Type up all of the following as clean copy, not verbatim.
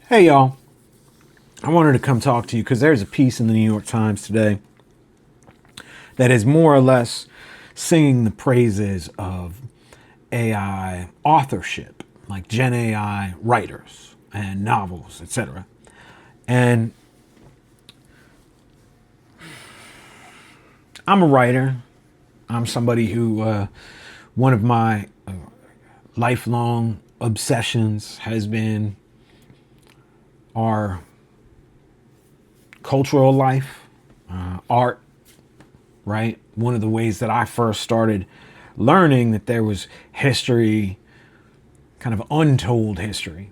Hey, y'all. I wanted to come talk to you because there's a piece in the New York Times today that is more or less singing the praises of AI authorship, like Gen AI writers and novels, etc. And I'm a writer. I'm somebody who, one of my lifelong obsessions has been our cultural life, art, right? One of the ways that I first started learning that there was history, kind of untold history,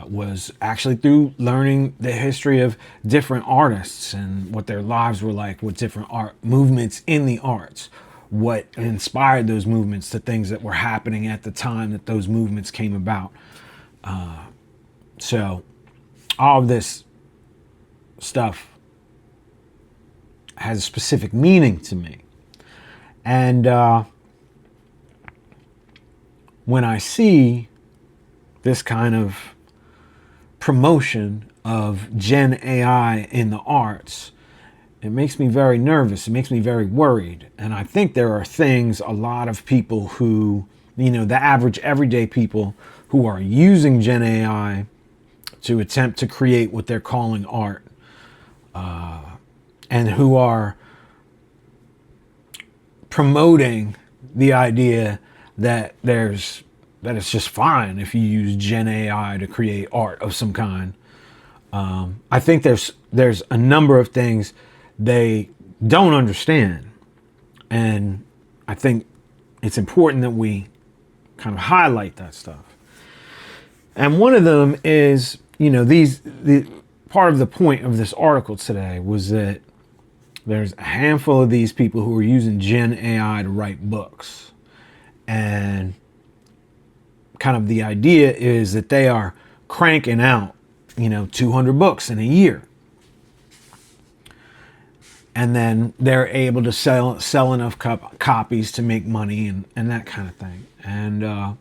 was actually through learning the history of different artists and what their lives were like, what different art movements in the arts, what inspired those movements, the things that were happening at the time that those movements came about. So all of this stuff has a specific meaning to me. And when I see this kind of promotion of Gen AI in the arts, it makes me very nervous. It makes me very worried. And I think there are things a lot of people who, the average everyday people who are using Gen AI to attempt to create what they're calling art, and who are promoting the idea that it's just fine if you use Gen AI to create art of some kind. I think there's a number of things they don't understand, and I think it's important that we kind of highlight that stuff. And one of them is, the part of the point of this article today was that there's a handful of these people who are using Gen AI to write books. And kind of the idea is that they are cranking out, 200 books in a year. And then they're able to sell enough copies to make money and that kind of thing. And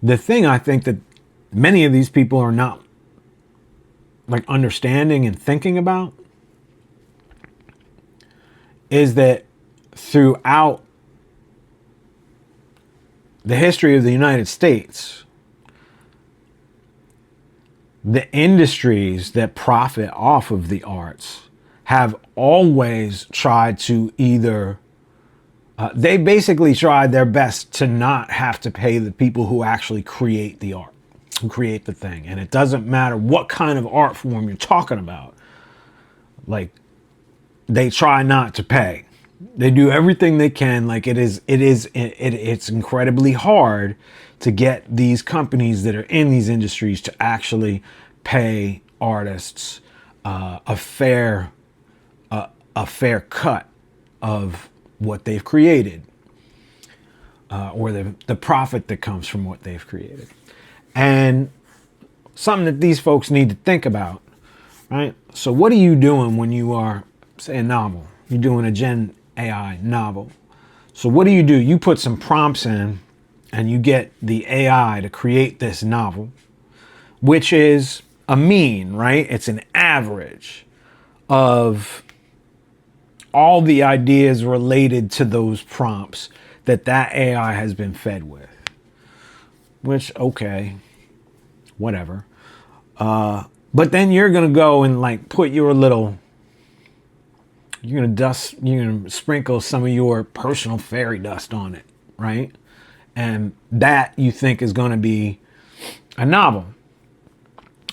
the thing I think that many of these people are not like understanding and thinking about is that throughout the history of the United States, the industries that profit off of the arts have always tried to either they basically tried their best to not have to pay the people who actually create the art, who create the thing. And it doesn't matter what kind of art form you're talking about. Like, they try not to pay. They do everything they can. Like, it's incredibly hard to get these companies that are in these industries to actually pay artists a fair cut of what they've created, or the profit that comes from what they've created. And something that these folks need to think about, right? So what are you doing when you are, say, a novel? You're doing a Gen AI novel. So what do? You put some prompts in and you get the AI to create this novel, which is a mean, right? It's an average of all the ideas related to those prompts that AI has been fed with. Which, okay, whatever. But then you're gonna go and like put your little, you're gonna sprinkle some of your personal fairy dust on it, right? And that you think is gonna be a novel.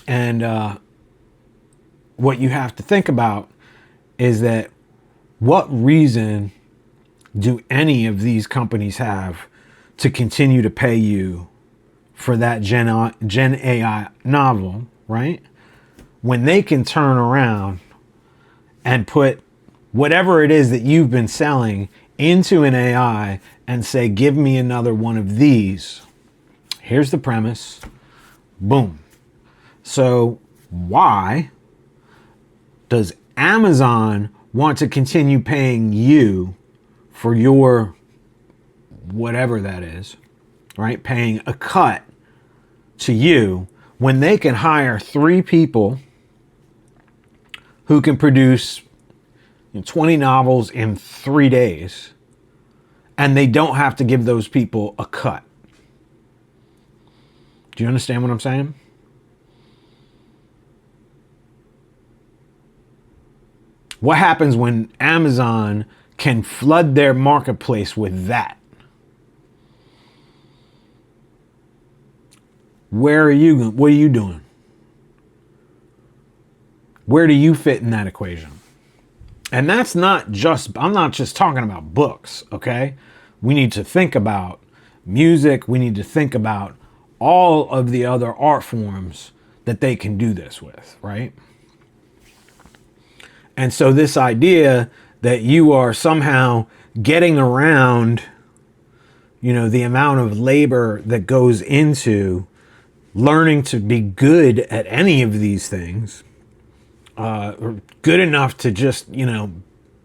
And what you have to think about is that what reason do any of these companies have to continue to pay you for that Gen AI novel, right? When they can turn around and put whatever it is that you've been selling into an AI and say, give me another one of these. Here's the premise. Boom. So why does Amazon want to continue paying you for your whatever that is, right? Paying a cut to you when they can hire 3 people who can produce 20 novels in 3 days, and they don't have to give those people a cut? Do you understand what I'm saying? What happens when Amazon can flood their marketplace with that? Where are you going? What are you doing? Where do you fit in that equation? And that's not just, I'm not just talking about books, okay? We need to think about music. We need to think about all of the other art forms that they can do this with, right? And so this idea that you are somehow getting around, the amount of labor that goes into learning to be good at any of these things, or good enough to just,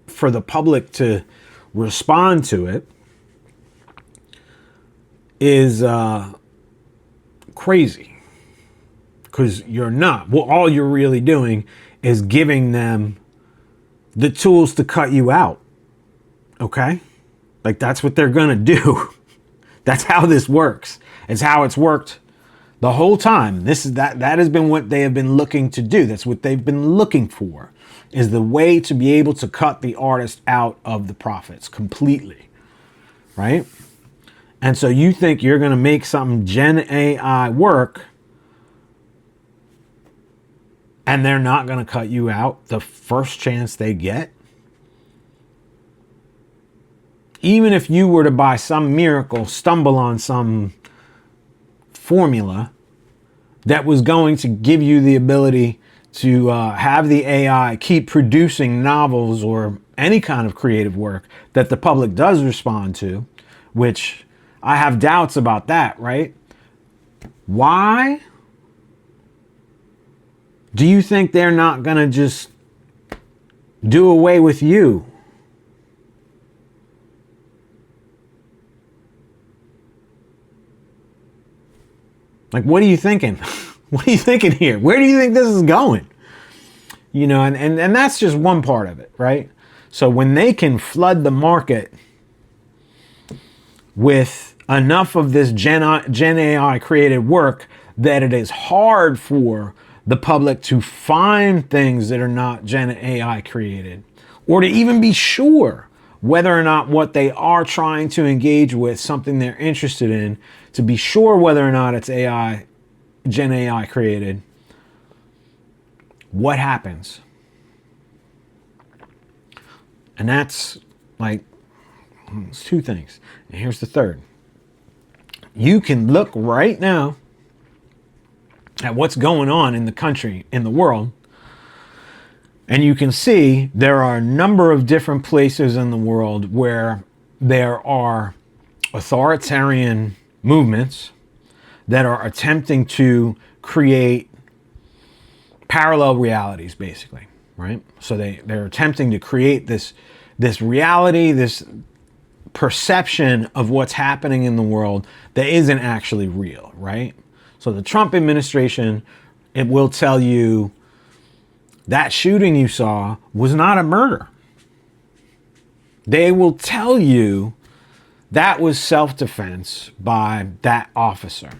for the public to respond to it, is crazy. Because you're not. Well, all you're really doing is giving them the tools to cut you out. Okay? Like, that's what they're gonna do. That's how this works. It's how it's worked the whole time. That has been what they have been looking to do. That's what they've been looking for, is the way to be able to cut the artist out of the profits completely. Right? And so you think you're gonna make something Gen AI work, and they're not going to cut you out the first chance they get? Even if you were to, by some miracle, stumble on some formula that was going to give you the ability to have the AI keep producing novels or any kind of creative work that the public does respond to, which I have doubts about that, right? Why do you think they're not going to just do away with you? Like, what are you thinking? What are you thinking here? Where do you think this is going? And that's just one part of it, right? So when they can flood the market with enough of this Gen AI created work that it is hard for the public to find things that are not Gen AI created, or to even be sure whether or not what they are trying to engage with, something they're interested in, to be sure whether or not it's Gen AI created. What happens? And that's like, it's 2 things. And here's the third. You can look right now at what's going on in the country, in the world, and you can see there are a number of different places in the world where there are authoritarian movements that are attempting to create parallel realities, basically, right? So they're attempting to create this reality, this perception of what's happening in the world that isn't actually real, right? So the Trump administration, it will tell you that shooting you saw was not a murder. They will tell you that was self-defense by that officer,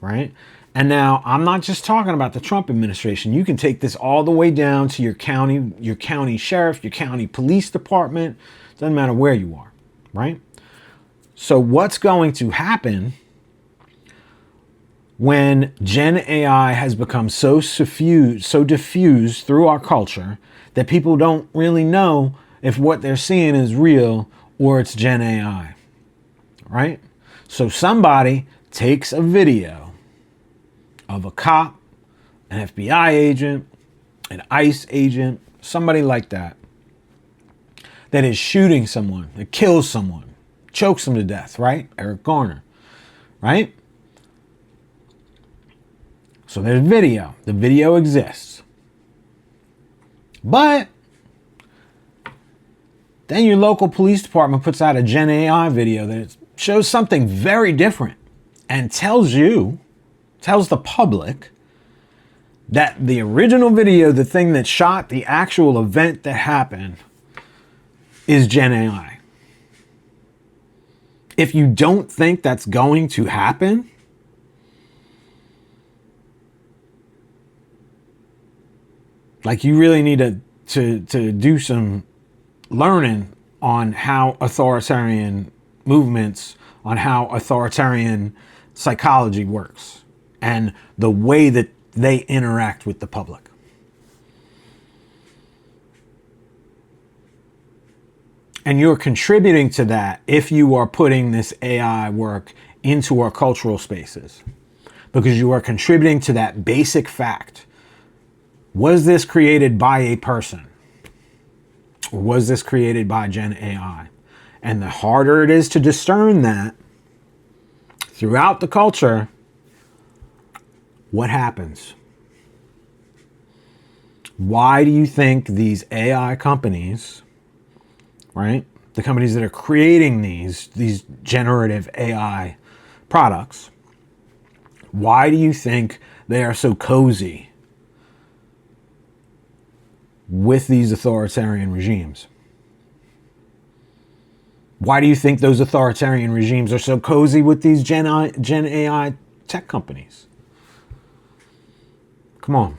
right? And now I'm not just talking about the Trump administration. You can take this all the way down to your county sheriff, your county police department. Doesn't matter where you are, right? So what's going to happen when Gen AI has become so diffused through our culture that people don't really know if what they're seeing is real or it's Gen AI, right? So somebody takes a video of a cop, an FBI agent, an ICE agent, somebody like that, that is shooting someone, that kills someone, chokes them to death, right? Eric Garner, right? So there's video. The video exists. But then your local police department puts out a Gen AI video that shows something very different and tells you tells the public that the original video, the thing that shot the actual event that happened, is Gen AI. If you don't think that's going to happen, like, you really need to do some learning on how authoritarian movements, on how authoritarian psychology works, and the way that they interact with the public. And you're contributing to that if you are putting this AI work into our cultural spaces, because you are contributing to that basic fact. Was this created by a person? Or was this created by Gen AI? And the harder it is to discern that throughout the culture, what happens? Why do you think these AI companies, right? The companies that are creating these generative AI products, why do you think they are so cozy with these authoritarian regimes? Why do you think those authoritarian regimes are so cozy with these Gen AI tech companies? Come on.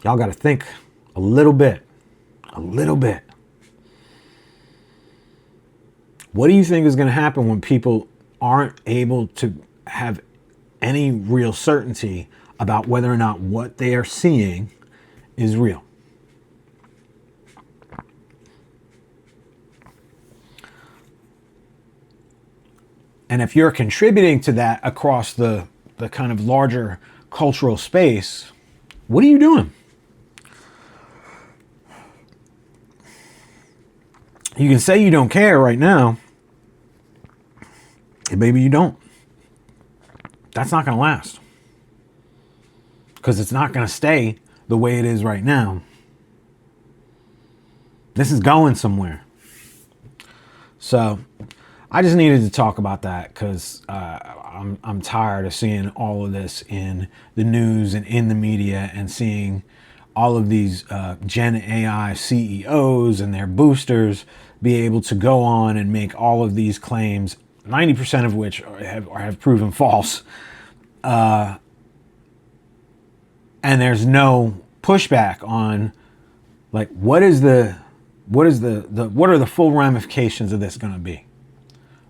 Y'all got to think a little bit. A little bit. What do you think is going to happen when people aren't able to have any real certainty about whether or not what they are seeing is real? And if you're contributing to that across the kind of larger cultural space, what are you doing? You can say you don't care right now, and maybe you don't. That's not going to last, because it's not going to stay the way it is right now. This is going somewhere. So I just needed to talk about that, because I'm tired of seeing all of this in the news and in the media, and seeing all of these Gen AI CEOs and their boosters be able to go on and make all of these claims, 90% of which have proven false. And there's no pushback on, like, what are the full ramifications of this going to be?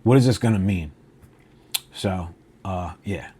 What is this going to mean? So, yeah.